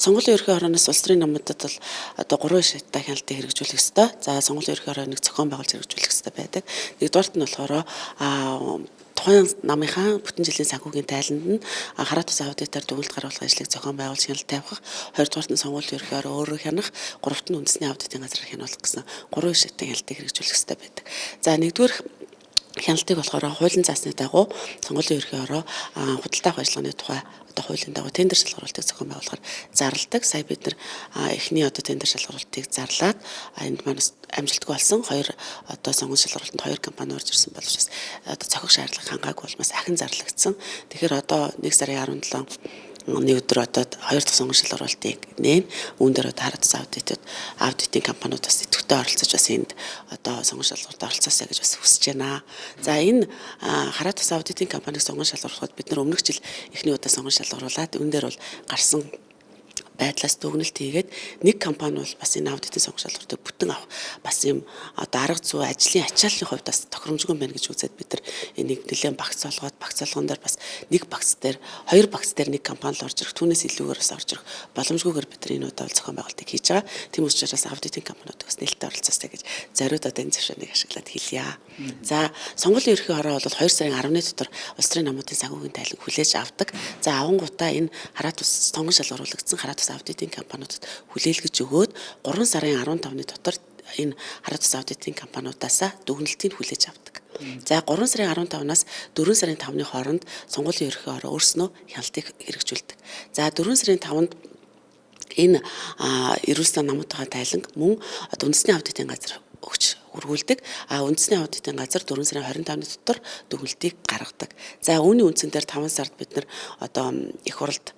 сонгуулийн ерхий хорооноос улс төрийн намуудад бол одоо 3 шаттай хяналтыг хэрэгжүүлэх ёстой. За сонгуулийн ерхий хороонийг зохион байгуулж хэрэгжүүлэх ёстой байдаг. Нэгдүгээрт нь болохоор тухайн намынхаа бүтэн жилийн санхүүгийн тайланд нь хараа тус аудитаар дүгнэлт гаргуулах ажлыг зохион байгуулж хяналт тавих, хоёрдугаарт нь сонгуулийн ерхий хороо өөрөө хянах, гуравт нь үндэсний аудитын газраар хянуулах гэсэн 3 шаттай хяналтыг хэрэгжүүлэх ёстой байдаг. За нэгдүгээр хяналтыг болохоор хуулийн заасны дагуу сонгуулийн ерхий хороо худалдаа авах ажиллагааны тухай одоо хуулийн дагуу тендер шалгаруулалтыг зохион байгуулахаар зарладаг. Сая бид нар эхний одоо тендер шалгаруулалтыг зарлаад энд манаас амжилтгүй болсон хоёр одоо сонгуульын шалгаруулалтанд хоёр компани орж ирсэн боловч одоо цохих шаардлага хангаагүй улмаас ахин зарлагдсан. Тэгэхээр одоо 1 сарын 17 өдөр одоо хоёр дахь сонгуульын шалгаруулалтыг нээн үүн дээр одоо хараа тус аудитын компаниуд бас идэвхтэй оролцож бас энд одоо сонгуульын шалгаруулалтад оролцоосаа гэж бас хүсэж байна. За энэ хараа тус аудитын компаниг сонгуульын шалгаруулахад бид нар өмнөх жил эхний удаа сонгуульын шалгаруулад үүн дээр бол гарсан байдлаас дүгнэлт хийгээд нэг компани бол бас энэ аудитын сонгуульын шалгаруулалтыг бүтэн авах бас юм одоо арга зүй ажлын ачааллын хувьд бас тохиромжгүй байна гэж үзээд бид нар энийг нэлээд багц олгоод багц олгон дээр бас нэг багц дээр хоёр багц дээр нэг компани л орж ирэх түүнээс илүүгээр бас орж ирэх боломжгүйгээр бид нар энэ удаа зохион байгуулалтыг хийж байгаа. Тийм учраас аудитын компаниудыг бас нээлттэй оролцоостой гэж зориуд одоо энэ зөвшөөрлийг ашиглаад хэлье. За сонгуулийн ерхий хороо бол 2 сарын 10-ны дотор улс төрийн намуудын санхүүгийн тайлан хүлээж авдаг. За авангуудаа энэ хараа тус сонгуульын шалгаруулагдсан хараа тус аудитын компаниудад хүлээлгэж өгөөд 3 сарын 15-ны дотор энэ хараа тус аудитын компаниудаасаа дүгнэлтийг хүлээж авдаг. За 3 сарын 15-наас 4 сарын 5-ны хооронд сонгуулийн ерхий хороо өөрснөө хяналтыг хэрэгжүүлдэг. За 4 сарын 5-нд энэ эрүүлсэн намуудын тайланг мөн үндэсний аудитын газар өгч үргүүлдэг. Үндэсний аудитын газар 4 сарын 25-ны дотор дүгнэлтийг гаргадаг. За үүний үндсэн дээр 5 сард бид нар одоо их хурлд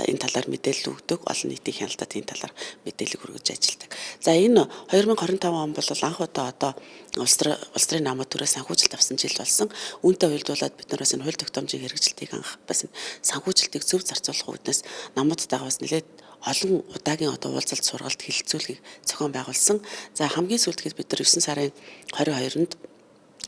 энэ талаар мэдээлэл өгдөг, олон нийтийн хяналтад энэ талаар мэдээлэл хүргэж ажилладаг. За энэ 2025 он бол анх удаа одоо улс төрийн намууд төрөөс санхүүжилт авсан жил болсон. Үүнтэй уялдуулаад бид нар бас энэ хууль тогтоомжийн хэрэгжилтийг анх бас энэ санхүүжилтийг зөв зарцуулах үүднээс намуудтайгаа бас нэлээд олон удаагийн одоо уулзалт сургалт хэлэлцүүлгийг зохион байгуулсан. За хамгийн сүүлд бид нар 9 сарын 22-нд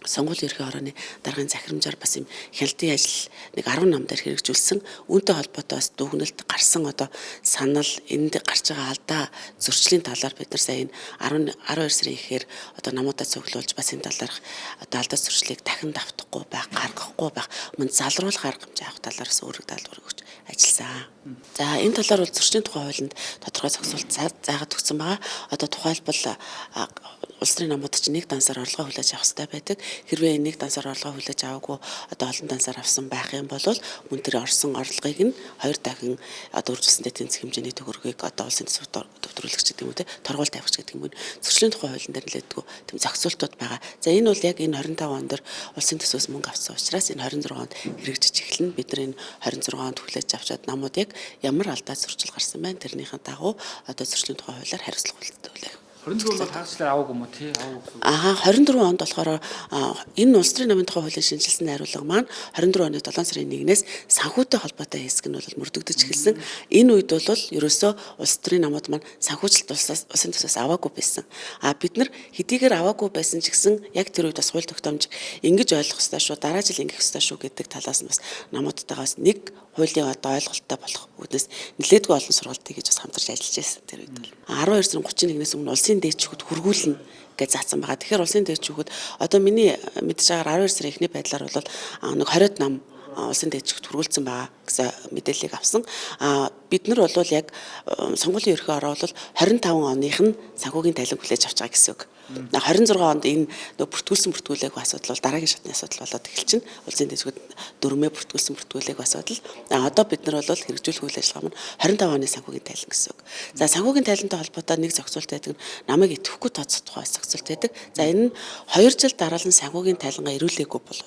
сонгуулийн ерхий хорооны даргын захирамжаар бас юм хяналтын ажил нэг 10 нам дээр хэрэгжүүлсэн. Үүнтэй холбоотой бас дүгнэлт гарсан одоо санал энд гарч байгаа алдаа зөрчлийн талаар бид нар сая энэ 12 сарын ихээр одоо намуудаа цуглуулж бас энэ талаарх одоо алдаа зөрчлийг дахин давтахгүй байх, гаргахгүй байх, мөн залруулах арга хэмжээ авах талаараас өөрөг даалгавар өгч ажилласан. За энэ талаар бол зөрчлийн тухай хуулинд тодорхой зохицуулт заагаад өгсөн байгаа. Одоо тухайлбал улс төрийн намууд чинь нэг дансаар орлогоо хүлээж авах хэрэгтэй байдаг. Хэрвээ нэг дансаар орлогоо хүлээж аваагүй одоо олон дансаар авсан байх юм бол мөн тэр орсон орлогыг нь 2 дахин одоо үржилсэндээ тэнцэх хэмжээний төгрөгийг одоо улсын төсөв төвлөрүүлэгч гэдэг юм үү те торгуул тавьчих гэдэг юм. Зөрчлийн тухай хуулийн дээр нэлээдгүй тийм зохицуултууд байгаа. За энэ бол яг энэ 25 он дээр улсын төсвөөс мөнгө авсан учраас энэ 26 онд хэрэгжиж эхэлнэ. Бид нар энэ 26 онд хүлээж авчаад намууд яг ямар алдаа зөрчил гарсан байна тэрнийхэн дагуу одоо зөрчлийн тухай хуулиар хариуцлага үйлдвэрлэх. 24 онд хаагчлаар аваагүй юм уу тий? Аваагүй. 24 онд болохоор энэ улс төрийн намын тухай хуулийн шинжилсэн найруулга маань 24 оны 7 сарын 1-ээс санхүүтэй холбоотой хэсэг нь бол мөрдөгдөж эхэлсэн. Энэ үед бол ерөөсөө улс төрийн намууд маань санхүүжилт улсын төсөөс аваагүй байсан. Бид нар хэдийгээр аваагүй байсан ч гэсэн яг тэр үед бас хууль тогтоомж ингэж ойлгох ёстой шүү, дараа жил ингэх ёстой шүү гэдэг талаас нь бас намуудтайгаас нэг хуулийн одоо ойлголттой болох үүднээс нэлээдгүй олон сургалтыг хийж бас хамтарч ажиллаж байсан тэр үед бол 12 сарын 31-ээс өмнө улсын дээдчүүд хүргүүлнэ гэж заасан байгаа. Тэгэхээр улсын дээдчүүд одоо миний мэдж байгаагаар 12 сарын эхний байдлаар бол нэг 20-од нам улсын дээдчүүд хүргүүлсэн байгаа гэсэн мэдээллийг авсан. Бид нар бол яг сонгуулийн ерхий хороо бол 25 оных нь санхүүгийн тайлан хүлээж авч байгаа гэсэн үг. 26 онд энэ бүртгүүлсэн асуудал бол дараагийн шатны асуудал болоод эхэлчихнэ. Улсын дээдчүүд дөрмөө бүртгүүлсэн асуудал. Одоо бид нар бол хэрэгжүүлэх үйл ажиллагаа маань 25 оны санхүүгийн тайлан гэсэн үг. За санхүүгийн тайлантай холбоотой нэг зохицуулт байдаг нь намайг идэвхгүй тооцох тухай зохицуулт байдаг. За энэ нь 2 жил дараалан санхүүгийн тайлангаа ирүүлээгүй бол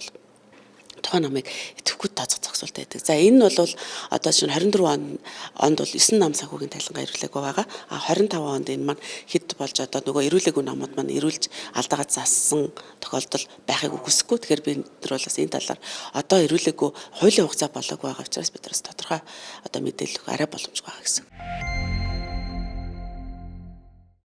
тухайн намыг идэвхгүй тооцох зохицуулт байдаг. За энэ нь бол одоо чинь 24 онд бол 9 нам санхүүгийн тайлангаа ирүүлээгүй байгаа. 25 онд энэ маань хэд болж одоо нөгөө ирүүлээгүй намууд маань ирүүлж алдаагаа заасан тохиолдол байхыг үгүйсэхгүй. Тэгэхээр бид нар бол бас энэ талаар одоо ирүүлээгүй хуулийн хугацаа болоогүй байгаа учраас бид нараас тодорхой одоо мэдээлэл өгөх арай боломжгүй байгаа гэсэн.